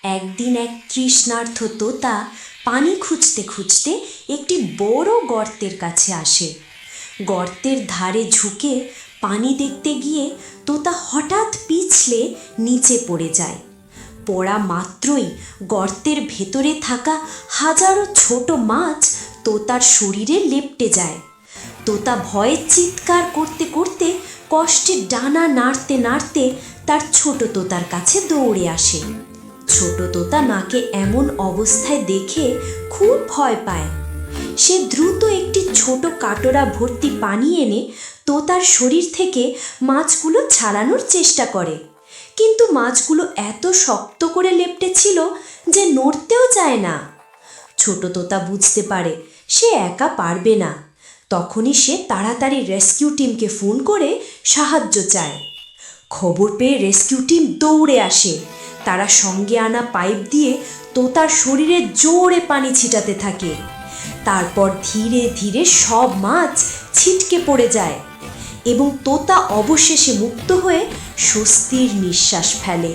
একদিন এক তৃষ্ণার্ত তোতা পানি খুঁজতে খুঁজতে একটি বড় গর্তের কাছে আসে। গর্তের ধারে ঝুঁকে পানি দেখতে গিয়ে তোতা হঠাৎ পিছলে নিচে পড়ে যায়। পড়া মাত্রই গর্তের ভেতরে থাকা হাজারো ছোট মাছ তোতার শরীরে লেপ্টে যায়। তোতা ভয়ে চিৎকার করতে করতে কষ্টে ডানা নাড়তে নাড়তে তার ছোট তোতার কাছে দৌড়ে আসে। ছোট তোতা মাকে এমন অবস্থায় দেখে খুব ভয় পায়। সে দ্রুত একটি ছোট কাটোরা ভর্তি পানি এনে তোতার শরীর থেকে মাছগুলো ছাড়ানোর চেষ্টা করে, কিন্তু মাছগুলো এত শক্ত করে লেপ্টে ছিল যে নড়তেও চায় না। ছোট তোতা বুঝতে পারে সে একা পারবে না। তখনই সে তাড়াতাড়ি রেস্কিউ টিমকে ফোন করে সাহায্য চায়। খবর পেয়ে রেস্কিউ টিম দৌড়ে আসে। তারা সঙ্গে আনা পাইপ দিয়ে তোতার শরীরে জোরে পানি ছিটাতে থাকে। তারপর ধীরে ধীরে সব মাছ ছিটকে পড়ে যায় এবং তোতা অবশেষে মুক্ত হয়ে স্বস্তির নিঃশ্বাস ফেলে।